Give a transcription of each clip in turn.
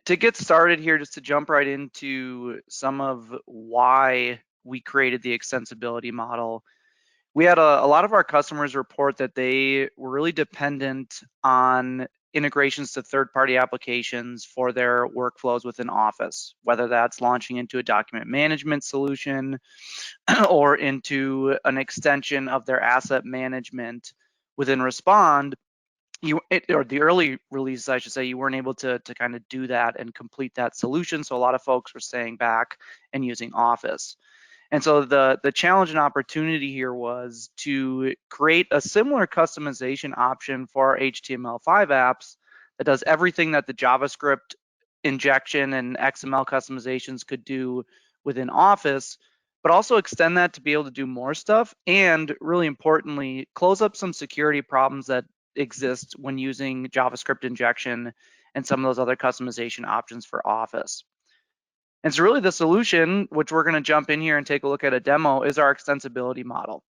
to get started here, just to jump right into some of why we created the extensibility model, we had a lot of our customers report that they were really dependent on integrations to third-party applications for their workflows within Office, whether that's launching into a document management solution or into an extension of their asset management within Respond. Or the early release, I should say, you weren't able to kind of do that and complete that solution. So a lot of folks were staying back and using Office. And so the challenge and opportunity here was to create a similar customization option for our HTML5 apps that does everything that the JavaScript injection and XML customizations could do within Office, but also extend that to be able to do more stuff, and really importantly, close up some security problems that exist when using JavaScript injection and some of those other customization options for Office. And so really the solution, which we're going to jump in here and take a look at a demo, is our extensibility model.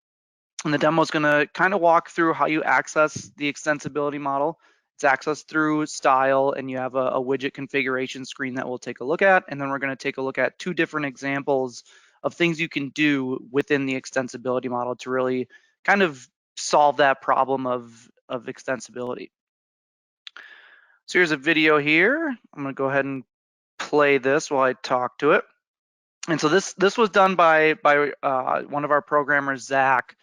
And the demo is going to kind of walk through how you access the extensibility model. It's accessed through style, and you have a widget configuration screen that we'll take a look at. And then we're going to take a look at two different examples of things you can do within the extensibility model to really kind of solve that problem of extensibility. So here's a video here. I'm going to go ahead and play this while I talk to it. And so this was done by one of our programmers, Zach,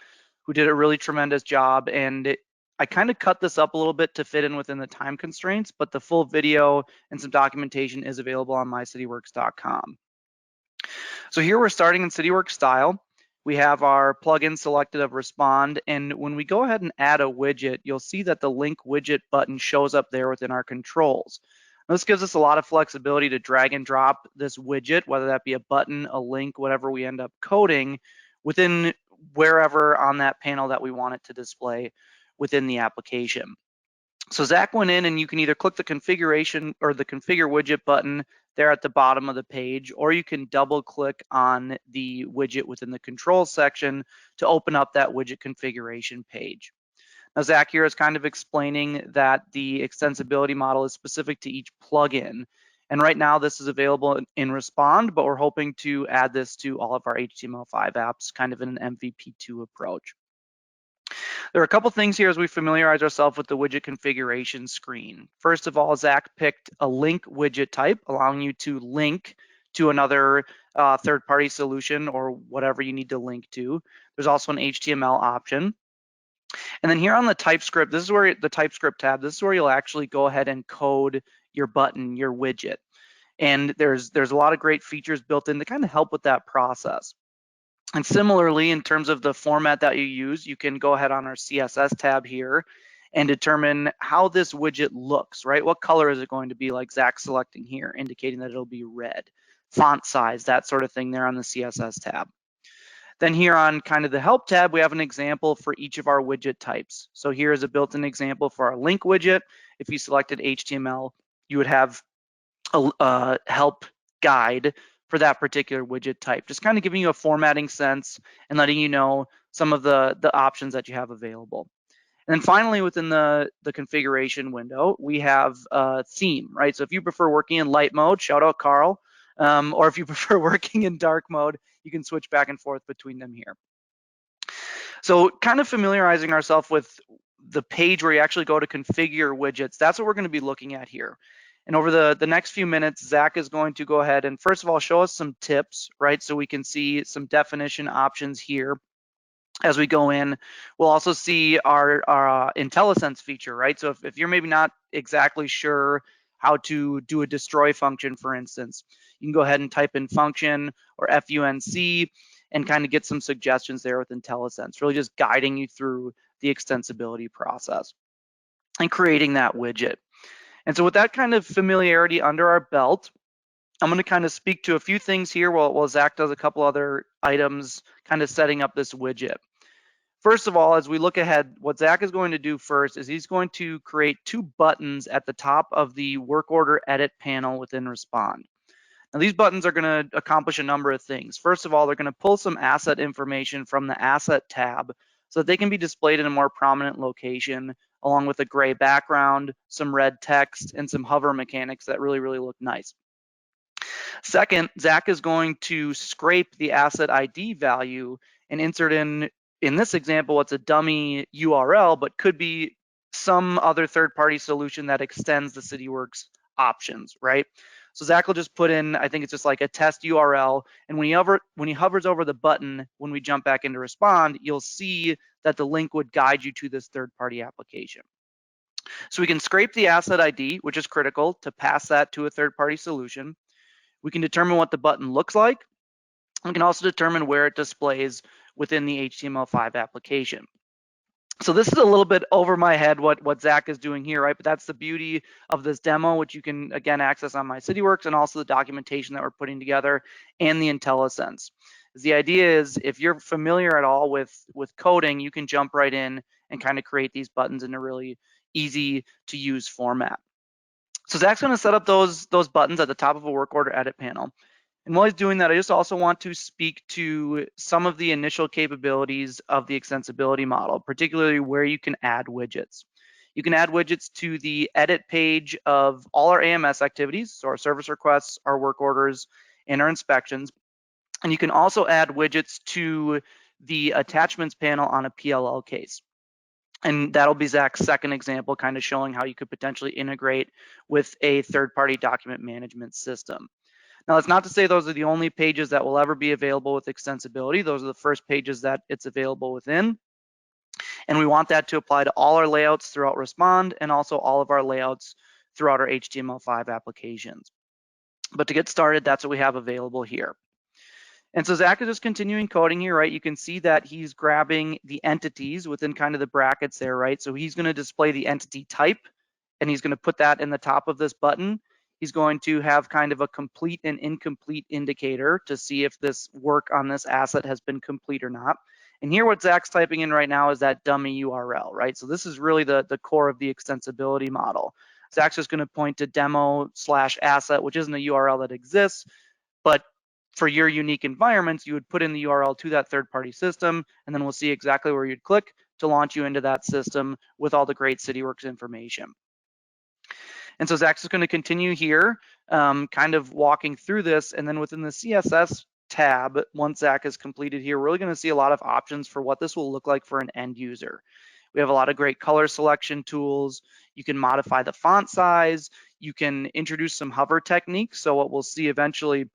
who did a really tremendous job. And I kind of cut this up a little bit to fit in within the time constraints, but the full video and some documentation is available on mycityworks.com. So here we're starting in Cityworks style. We have our plugin selected of Respond, and when we go ahead and add a widget, you'll see that the link widget button shows up there within our controls. Now, this gives us a lot of flexibility to drag and drop this widget, whether that be a button, a link, whatever we end up coding, within wherever on that panel that we want it to display within the application. So Zach went in, and you can either click the configuration or the configure widget button there at the bottom of the page, or you can double click on the widget within the controls section to open up that widget configuration page. Now, Zach here is kind of explaining that the extensibility model is specific to each plugin. And right now this is available in Respond, but we're hoping to add this to all of our HTML5 apps, kind of in an MVP2 approach. There are a couple things here as we familiarize ourselves with the widget configuration screen. First of all, Zach picked a link widget type, allowing you to link to another third-party solution or whatever you need to link to. There's also an HTML option. And then here on the TypeScript, this is where the TypeScript tab, this is where you'll actually go ahead and code your button, your widget. And there's a lot of great features built in to kind of help with that process. And similarly, in terms of the format that you use, you can go ahead on our CSS tab here and determine how this widget looks, right? What color is it going to be, like Zach's selecting here, indicating that it'll be red, font size, that sort of thing there on the CSS tab. Then here on kind of the help tab, we have an example for each of our widget types. So here is a built-in example for our link widget. If you selected HTML, you would have a help guide for that particular widget type, just kind of giving you a formatting sense and letting you know some of the options that you have available. And then finally, within the configuration window, we have a theme, right? So if you prefer working in light mode, shout out Carl, or if you prefer working in dark mode, you can switch back and forth between them here. So kind of familiarizing ourselves with the page where you actually go to configure widgets, that's what we're going to be looking at here. And over the next few minutes, Zach is going to go ahead and first of all show us some tips, right? So we can see some definition options here as we go in. We'll also see our IntelliSense feature, right? So if you're maybe not exactly sure how to do a destroy function, for instance, you can go ahead and type in function or FUNC and kind of get some suggestions there with IntelliSense, really just guiding you through the extensibility process and creating that widget. And so with that kind of familiarity under our belt, I'm going to kind of speak to a few things here while Zach does a couple other items kind of setting up this widget. First of all, as we look ahead, what Zach is going to do first is he's going to create two buttons at the top of the work order edit panel within Respond. Now these buttons are going to accomplish a number of things. First of all, they're going to pull some asset information from the asset tab so that they can be displayed in a more prominent location along with a gray background, some red text, and some hover mechanics that really, really look nice. Second, Zach is going to scrape the asset ID value and insert in this example, it's a dummy URL, but could be some other third-party solution that extends the Cityworks options, right? So Zach will just put in, I think it's just like a test URL, and when he hovers over the button, when we jump back into respond, you'll see that the link would guide you to this third-party application. So we can scrape the asset ID, which is critical to pass that to a third-party solution. We can determine what the button looks like. We can also determine where it displays within the HTML5 application. So this is a little bit over my head what Zach is doing here, right? But that's the beauty of this demo, which you can, again, access on my Cityworks, and also the documentation that we're putting together and the IntelliSense. The idea is if you're familiar at all with coding, you can jump right in and kind of create these buttons in a really easy to use format. So Zach's going to set up those buttons at the top of a work order edit panel. And while he's doing that, I just also want to speak to some of the initial capabilities of the extensibility model, particularly where you can add widgets. You can add widgets to the edit page of all our AMS activities, so our service requests, our work orders, and our inspections. And you can also add widgets to the attachments panel on a PLL case. And that'll be Zach's second example, kind of showing how you could potentially integrate with a third-party document management system. Now, that's not to say those are the only pages that will ever be available with extensibility. Those are the first pages that it's available within. And we want that to apply to all our layouts throughout Respond and also all of our layouts throughout our HTML5 applications. But to get started, that's what we have available here. And so Zach is just continuing coding here, right? You can see that he's grabbing the entities within kind of the brackets there, right? So he's going to display the entity type, and he's going to put that in the top of this button. He's going to have kind of a complete and incomplete indicator to see if this work on this asset has been complete or not. And here what Zach's typing in right now is that dummy URL, right? So this is really the core of the extensibility model. Zach's just going to point to demo/asset, which isn't a URL that exists, but for your unique environments, you would put in the URL to that third-party system, and then we'll see exactly where you'd click to launch you into that system with all the great Cityworks information. And so Zach's is going to continue here, kind of walking through this, and then within the CSS tab, once Zach is completed here, we're really going to see a lot of options for what this will look like for an end user. We have a lot of great color selection tools. You can modify the font size. You can introduce some hover techniques. So what we'll see eventually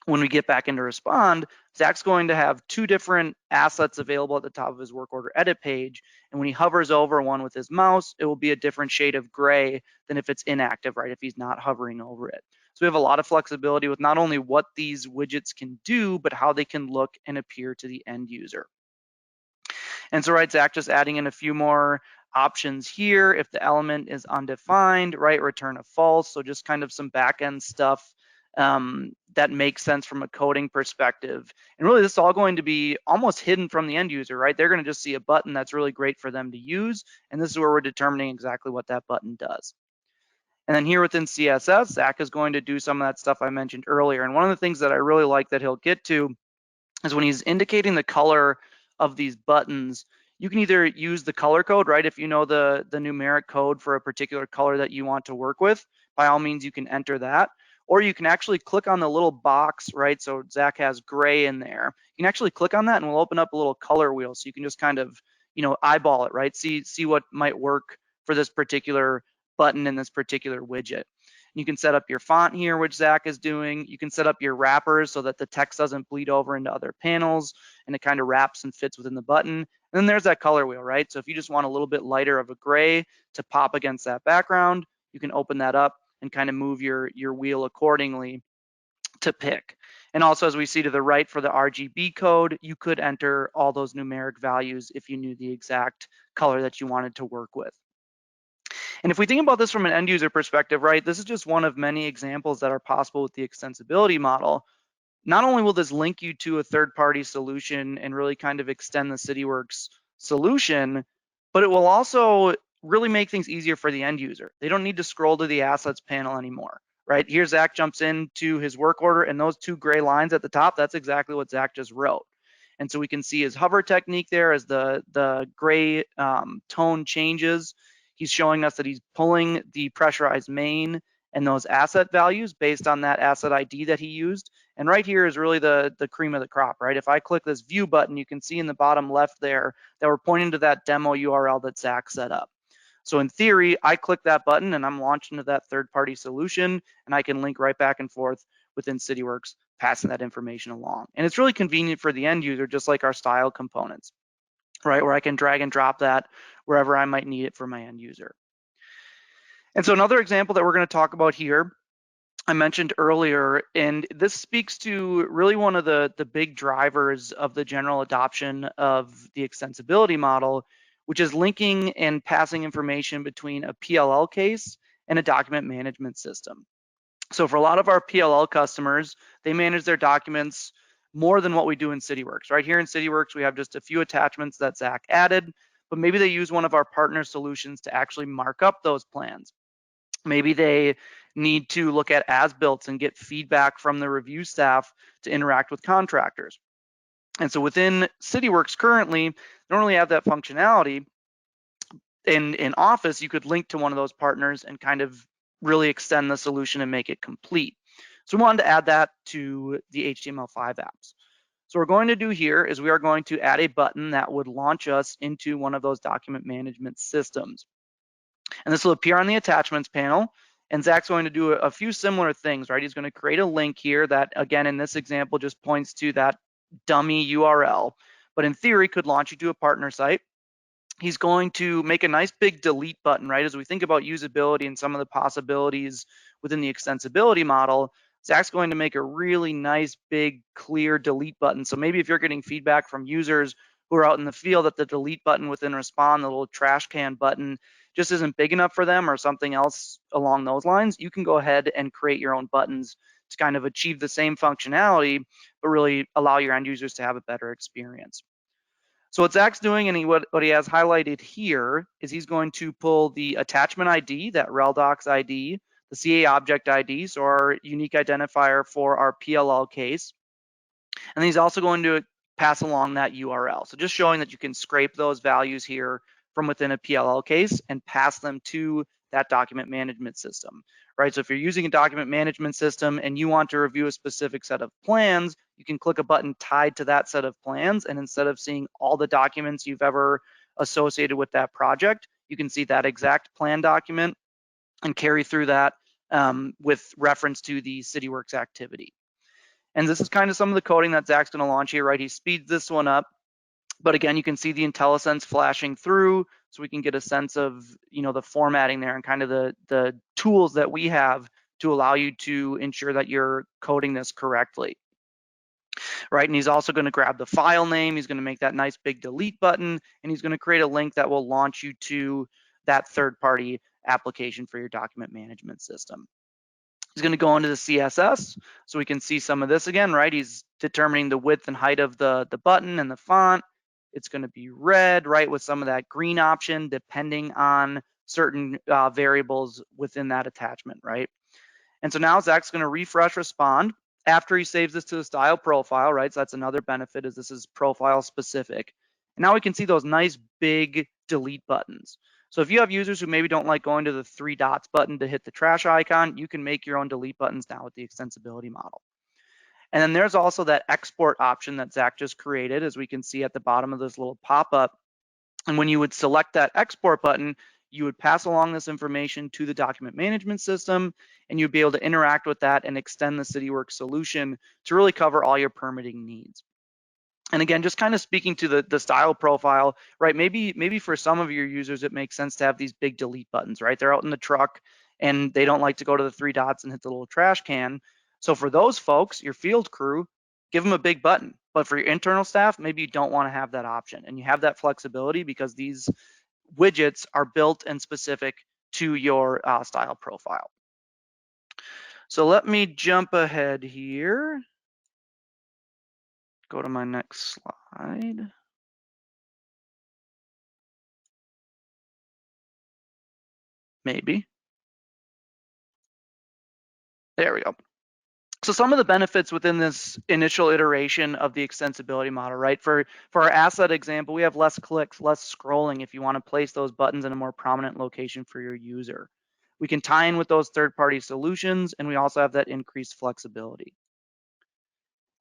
when we get back into Respond, Zach's going to have two different assets available at the top of his work order edit page. And when he hovers over one with his mouse, it will be a different shade of gray than if it's inactive, right? If he's not hovering over it. So we have a lot of flexibility with not only what these widgets can do, but how they can look and appear to the end user. And so, right, Zach just adding in a few more options here. If the element is undefined, right, return a false. So just kind of some back-end stuff that makes sense from a coding perspective. And really, this is all going to be almost hidden from the end user, right? They're going to just see a button that's really great for them to use. And this is where we're determining exactly what that button does. And then here within CSS, Zach is going to do some of that stuff I mentioned earlier. And one of the things that I really like that he'll get to is when he's indicating the color of these buttons, you can either use the color code, right? If you know the numeric code for a particular color that you want to work with, by all means, you can enter that. Or you can actually click on the little box, right? So Zach has gray in there. You can actually click on that and we'll open up a little color wheel. So you can just kind of, eyeball it, right? See what might work for this particular button in this particular widget. You can set up your font here, which Zach is doing. You can set up your wrappers so that the text doesn't bleed over into other panels and it kind of wraps and fits within the button. And then there's that color wheel, right? So if you just want a little bit lighter of a gray to pop against that background, you can open that up and kind of move your wheel accordingly to pick. And also, as we see to the right for the RGB code, you could enter all those numeric values if you knew the exact color that you wanted to work with. And if we think about this from an end user perspective, right, this is just one of many examples that are possible with the extensibility model. Not only will this link you to a third-party solution and really kind of extend the Cityworks solution, but it will also really make things easier for the end user. They don't need to scroll to the assets panel anymore, right? Here, Zach jumps into his work order, and those two gray lines at the top, that's exactly what Zach just wrote. And so we can see his hover technique there as the gray tone changes. He's showing us that he's pulling the pressurized main and those asset values based on that asset ID that he used. And right here is really the cream of the crop, right? If I click this view button, you can see in the bottom left there that we're pointing to that demo URL that Zach set up. So in theory, I click that button and I'm launched into that third-party solution, and I can link right back and forth within Cityworks, passing that information along. And it's really convenient for the end user, just like our style components, right? Where I can drag and drop that wherever I might need it for my end user. And so another example that we're going to talk about here, I mentioned earlier, and this speaks to really one of the big drivers of the general adoption of the extensibility model, which is linking and passing information between a PLL case and a document management system. So for a lot of our PLL customers, they manage their documents more than what we do in Cityworks. Right here in Cityworks, we have just a few attachments that Zach added, but maybe they use one of our partner solutions to actually mark up those plans. Maybe they need to look at as-built and get feedback from the review staff to interact with contractors. And so within Cityworks currently, they don't really have that functionality. In Office, you could link to one of those partners and kind of really extend the solution and make it complete. So we wanted to add that to the HTML5 apps. So what we're going to do here is we are going to add a button that would launch us into one of those document management systems. And this will appear on the attachments panel. And Zach's going to do a few similar things, right? He's going to create a link here that, again, in this example, just points to that dummy URL, but in theory could launch you to a partner site. He's going to make a nice big delete button, right? As we think about usability and some of the possibilities within the extensibility model, Zach's going to make a really nice, big, clear delete button. So maybe if you're getting feedback from users who are out in the field that the delete button within Respond, the little trash can button, just isn't big enough for them or something else along those lines, you can go ahead and create your own buttons to kind of achieve the same functionality, but really allow your end users to have a better experience. So what Zach's doing, and what he has highlighted here, is he's going to pull the attachment ID, that RelDocs ID, the CA object ID, so our unique identifier for our PLL case. And he's also going to pass along that URL. So just showing that you can scrape those values here from within a PLL case and pass them to that document management system, right? So if you're using a document management system and you want to review a specific set of plans, you can click a button tied to that set of plans. And instead of seeing all the documents you've ever associated with that project, you can see that exact plan document and carry through that with reference to the Cityworks activity. And this is kind of some of the coding that Zach's going to launch here, right? He speeds this one up. But again, you can see the IntelliSense flashing through, so we can get a sense of, the formatting there and kind of the tools that we have to allow you to ensure that you're coding this correctly, right? And he's also going to grab the file name. He's going to make that nice big delete button, and he's going to create a link that will launch you to that third-party application for your document management system. He's going to go into the CSS, so we can see some of this again, right? He's determining the width and height of the button and the font. It's going to be red, right, with some of that green option depending on certain variables within that attachment, right? And so now Zach's going to refresh Respond after he saves this to the style profile, right? So that's another benefit, is this is profile specific. And now we can see those nice big delete buttons. So if you have users who maybe don't like going to the 3 dots button to hit the trash icon, you can make your own delete buttons now with the extensibility model. And then there's also that export option that Zach just created, as we can see at the bottom of this little pop-up. And when you would select that export button, you would pass along this information to the document management system, and you'd be able to interact with that and extend the Cityworks solution to really cover all your permitting needs. And again, just kind of speaking to the style profile, right? Maybe for some of your users, it makes sense to have these big delete buttons, right? They're out in the truck and they don't like to go to the 3 dots and hit the little trash can. So for those folks, your field crew, give them a big button. But for your internal staff, maybe you don't want to have that option. And you have that flexibility because these widgets are built and specific to your style profile. So let me jump ahead here. Go to my next slide. Maybe. There we go. So some of the benefits within this initial iteration of the extensibility model, right? For our asset example, we have less clicks, less scrolling if you want to place those buttons in a more prominent location for your user. We can tie in with those third-party solutions, and we also have that increased flexibility.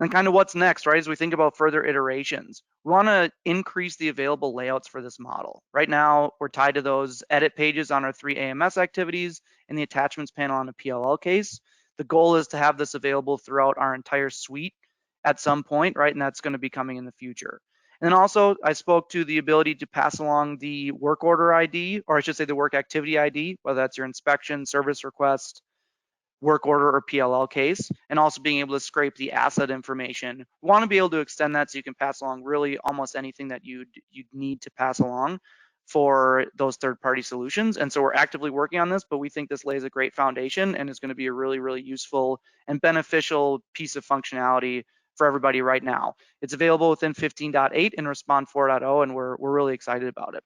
And kind of what's next, right? As we think about further iterations, we want to increase the available layouts for this model. Right now, we're tied to those edit pages on our 3 AMS activities and the attachments panel on a PLL case. The goal is to have this available throughout our entire suite at some point, right? And that's going to be coming in the future. And then also, I spoke to the ability to pass along the work order ID, or I should say the work activity ID, whether that's your inspection, service request, work order, or PLL case, and also being able to scrape the asset information. We want to be able to extend that so you can pass along really almost anything that you'd need to pass along for those third-party solutions. And so we're actively working on this, but we think this lays a great foundation and is going to be a really, really useful and beneficial piece of functionality for everybody right now. It's available within 15.8 and Respond 4.0, and we're really excited about it.